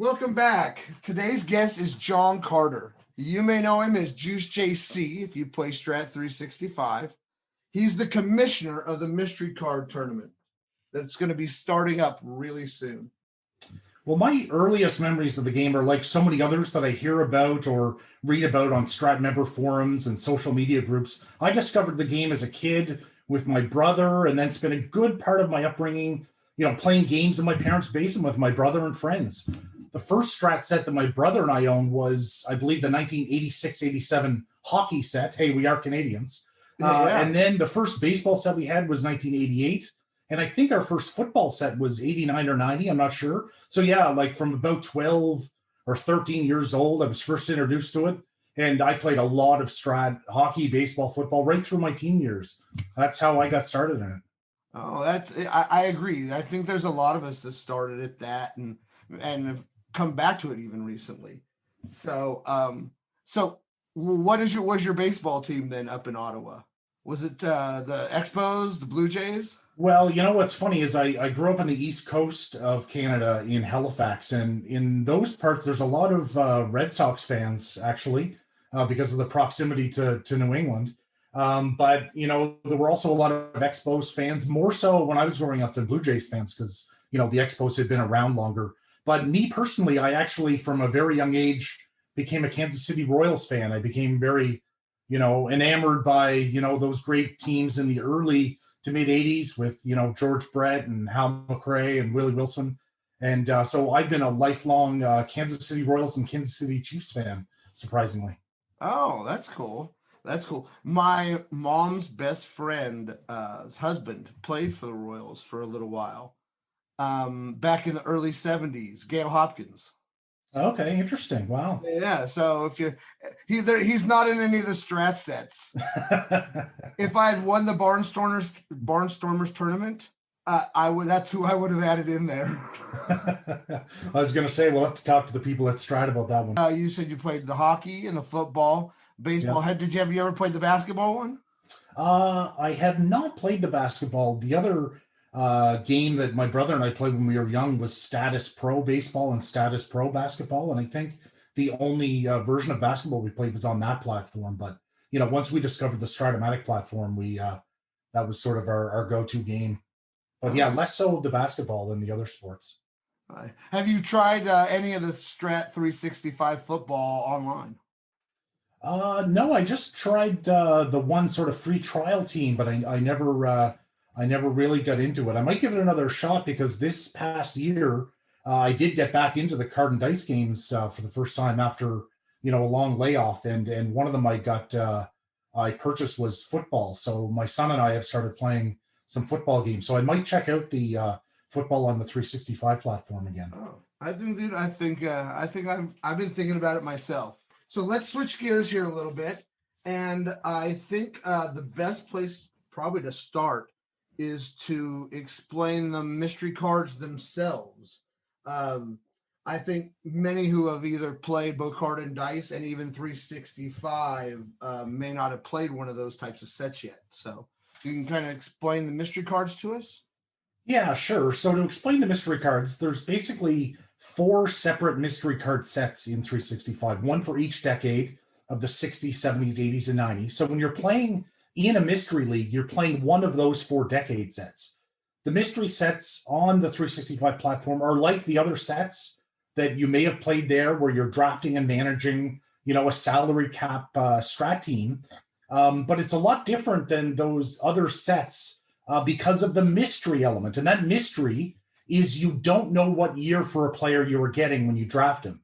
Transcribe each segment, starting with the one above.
Welcome back. Today's guest is John Carter. You may know him as Juice JC if you play Strat365. He's the commissioner of the mystery card tournament that's going to be starting up really soon. Well, my earliest memories of the game are like so many others that I hear about or read about on Strat member forums and social media groups. I discovered the game as a kid with my brother and then spent a good part of my upbringing, playing games in my parents' basement with my brother and friends. The first Strat set that my brother and I owned was, I believe, the 1986-87 hockey set. Hey, we are Canadians. And then the first baseball set we had was 1988. And I think our first football set was 89 or 90. I'm not sure. So yeah, like from about 12 or 13 years old, I was first introduced to it. And I played a lot of Strat, hockey, baseball, football, right through my teen years. That's how I got started in it. Oh, I agree. I think there's a lot of us that started at that and have come back to it even recently. So, what was your baseball team then up in Ottawa? Was it the Expos, the Blue Jays? Well, what's funny is I grew up on the east coast of Canada in Halifax, and in those parts, there's a lot of Red Sox fans, actually, because of the proximity to New England. But, there were also a lot of Expos fans, more so when I was growing up than Blue Jays fans, because, the Expos had been around longer. But me personally, I actually, from a very young age, became a Kansas City Royals fan. I became very, enamored by, those great teams in the early to mid 80s with, George Brett and Hal McRae and Willie Wilson. And so I've been a lifelong Kansas City Royals and Kansas City Chiefs fan, surprisingly. Oh, that's cool. That's cool. My mom's best friend's husband played for the Royals for a little while. Back in the early 70s, Gail Hopkins. Okay, interesting. Wow. Yeah, so if he's not in any of the Strat sets. If I had won the Barnstormers tournament, that's who I would have added in there. I was going to say we'll have to talk to the people at Strat about that one. You said you played the hockey and the football, baseball. Yeah. Have you ever played the basketball one? I have not played the basketball. The other game that my brother and I played when we were young was Status Pro baseball and Status Pro basketball. And I think the only version of basketball we played was on that platform. But, once we discovered the Strat-O-Matic platform, that was sort of our go-to game. But yeah, less so of the basketball than the other sports. Have you tried any of the Strat365 football online? No, I just tried the one sort of free trial team, but I never really got into it. I might give it another shot because this past year, I did get back into the card and dice games for the first time after, a long layoff. And one of them I purchased was football. So my son and I have started playing some football games. So I might check out the football on the 365 platform again. Oh, I think I've been thinking about it myself. So let's switch gears here a little bit. And I think the best place probably to start is to explain the mystery cards themselves. I think many who have either played both card and dice and even 365 may not have played one of those types of sets yet. So you can kind of explain the mystery cards to us? Yeah, sure. So to explain the mystery cards, there's basically 4 separate mystery card sets in 365, one for each decade of the 60s, 70s, 80s, and 90s. So when you're playing in a mystery league, you're playing one of those 4 decade sets. The mystery sets on the 365 platform are like the other sets that you may have played there where you're drafting and managing, a salary cap strat team. But it's a lot different than those other sets because of the mystery element. And that mystery is you don't know what year for a player you are getting when you draft him.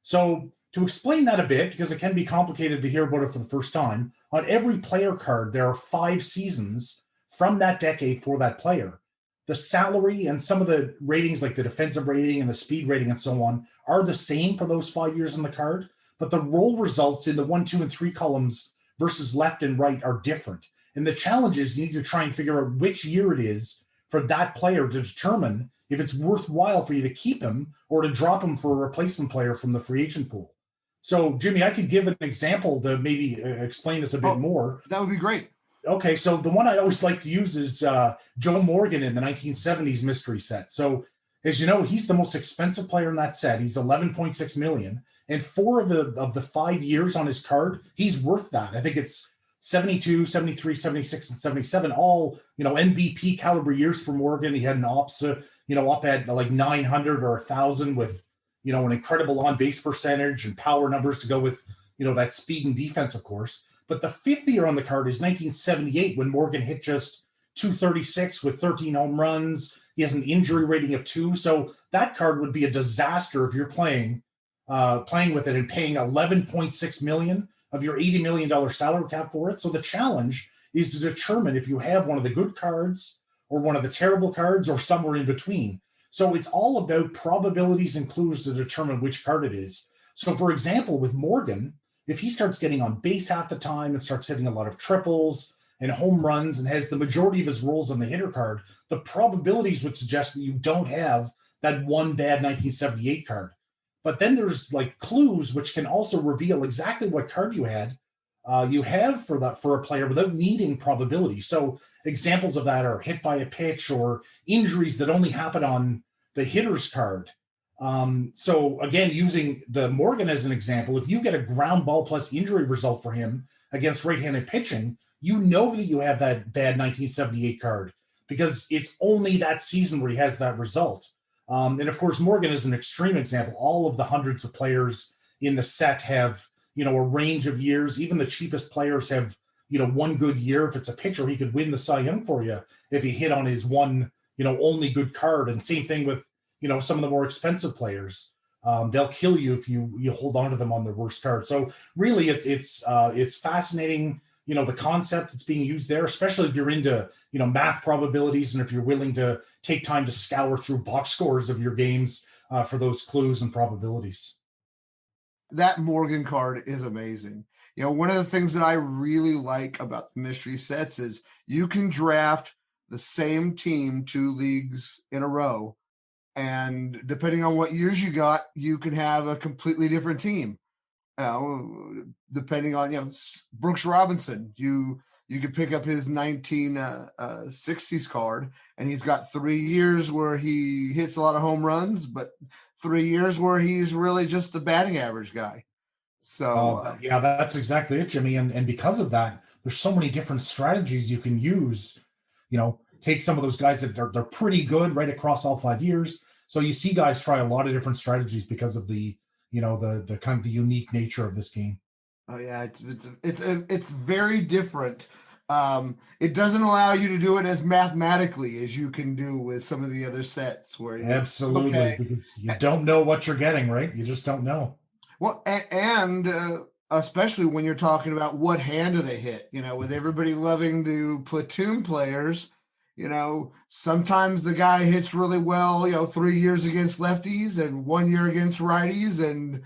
So to explain that a bit, because it can be complicated to hear about it for the first time, on every player card, there are 5 seasons from that decade for that player. The salary and some of the ratings, like the defensive rating and the speed rating and so on, are the same for those 5 years on the card, but the roll results in the 1, 2, and 3 columns versus left and right are different. And the challenge is you need to try and figure out which year it is for that player to determine if it's worthwhile for you to keep him or to drop him for a replacement player from the free agent pool. So, Jimmy, I could give an example to maybe explain this a bit more. That would be great. Okay, so the one I always like to use is Joe Morgan in the 1970s mystery set. So As you know, he's the most expensive player in that set. He's 11.6 million. And 4 of the 5 years on his card, he's worth that. I think it's 72, 73, 76, and 77, all, MVP caliber years for Morgan. He had an ops, up at like 900 or 1,000 with, an incredible on base percentage and power numbers to go with, that speed and defense, of course. But the 5th year on the card is 1978 when Morgan hit just 236 with 13 home runs. He has an injury rating of 2. So that card would be a disaster if you're playing with it and paying 11.6 million of your $80 million salary cap for it. So the challenge is to determine if you have one of the good cards or one of the terrible cards or somewhere in between. So it's all about probabilities and clues to determine which card it is. So for example, with Morgan, if he starts getting on base half the time and starts hitting a lot of triples and home runs and has the majority of his roles on the hitter card, the probabilities would suggest that you don't have that one bad 1978 card. But then there's like clues which can also reveal exactly what card you have for a player without needing probability. So examples of that are hit by a pitch or injuries that only happen on the hitter's card. So again, using the Morgan as an example, if you get a ground ball plus injury result for him against right-handed pitching, you know that you have that bad 1978 card because it's only that season where he has that result. And of course, Morgan is an extreme example. All of the hundreds of players in the set have, a range of years. Even the cheapest players have, one good year. If it's a pitcher, he could win the Cy Young for you if he hit on his one, only good card. And same thing with, some of the more expensive players. They'll kill you if you hold on to them on their worst card. So really, it's fascinating. The concept that's being used there, especially if you're into, math probabilities and if you're willing to take time to scour through box scores of your games for those clues and probabilities. That Morgan card is amazing. One of the things that I really like about the mystery sets is you can draft the same team 2 leagues in a row. And depending on what years you got, you can have a completely different team. Depending on, Brooks Robinson, you could pick up his 1960s card, and he's got 3 years where he hits a lot of home runs, but 3 years where he's really just a batting average guy. So yeah, that's exactly it, Jimmy. And because of that, there's so many different strategies you can use. Take some of those guys that they're pretty good right across all 5 years. So you see guys try a lot of different strategies because of the the kind of the unique nature of this game. Oh yeah, it's very different. It doesn't allow you to do it as mathematically as you can do with some of the other sets where absolutely, because you don't know what you're getting, right? You just don't know. Well, and especially when you're talking about what hand do they hit, with everybody loving to platoon players, sometimes the guy hits really well, 3 years against lefties and 1 year against righties. And,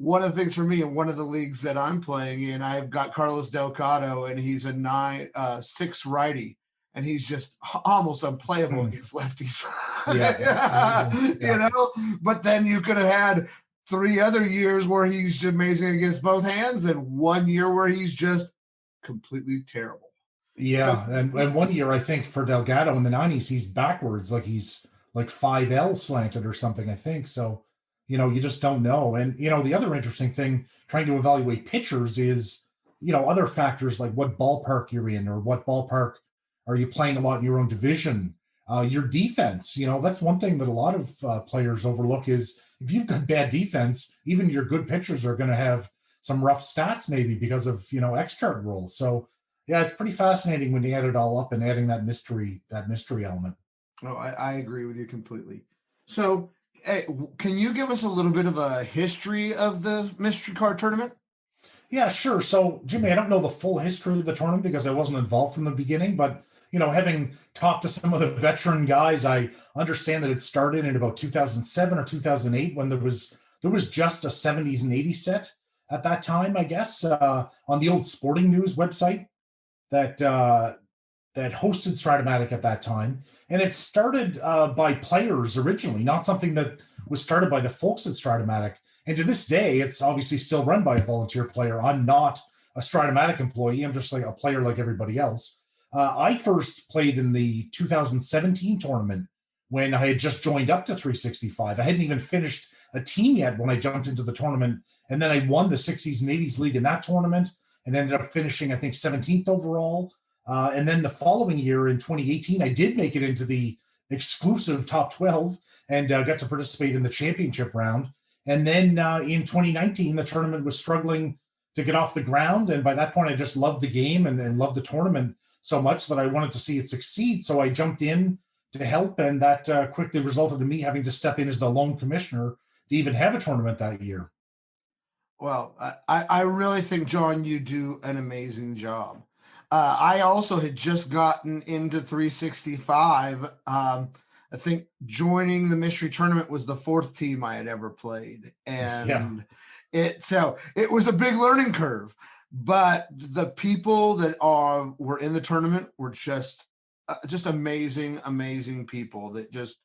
one of the things for me in one of the leagues that I'm playing in, I've got Carlos Delgado, and he's a 6 righty, and he's just almost unplayable against lefties. Yeah. But then you could have had 3 other years where he's amazing against both hands, and 1 year where he's just completely terrible. Yeah, and 1 year I think for Delgado in the 90s, he's backwards, like he's like 5L slanted or something, I think. So, you just don't know. And, the other interesting thing trying to evaluate pitchers is, other factors like what ballpark you're in or what ballpark are you playing a lot in your own division, your defense. That's one thing that a lot of players overlook is if you've got bad defense, even your good pitchers are going to have some rough stats maybe because of, X-chart rules. So, yeah, it's pretty fascinating when you add it all up and adding that mystery element. Oh, I agree with you completely. So, hey, can you give us a little bit of a history of the mystery card tournament? Yeah, sure. So, Jimmy, I don't know the full history of the tournament because I wasn't involved from the beginning, but having talked to some of the veteran guys, I understand that it started in about 2007 or 2008 when there was just a 70s and 80s set at that time, I guess, on the old Sporting News website that hosted Strat-O-Matic at that time. And it started by players originally, not something that was started by the folks at Strat-O-Matic. And to this day, it's obviously still run by a volunteer player. I'm not a Strat-O-Matic employee. I'm just like a player like everybody else. I first played in the 2017 tournament when I had just joined up to 365. I hadn't even finished a team yet when I jumped into the tournament, and then I won the 60s and 80s league in that tournament and ended up finishing, I think, 17th overall. And then the following year in 2018, I did make it into the exclusive top 12 and got to participate in the championship round. And then in 2019, the tournament was struggling to get off the ground. And by that point, I just loved the game and loved the tournament so much that I wanted to see it succeed. So I jumped in to help, and that quickly resulted in me having to step in as the lone commissioner to even have a tournament that year. Well, I really think, John, you do an amazing job. I also had just gotten into 365. I think joining the mystery tournament was the 4th team I had ever played, and it was a big learning curve. But the people that were in the tournament were just amazing people that just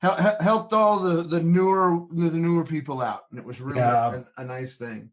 helped all the newer people out, and it was really a nice thing.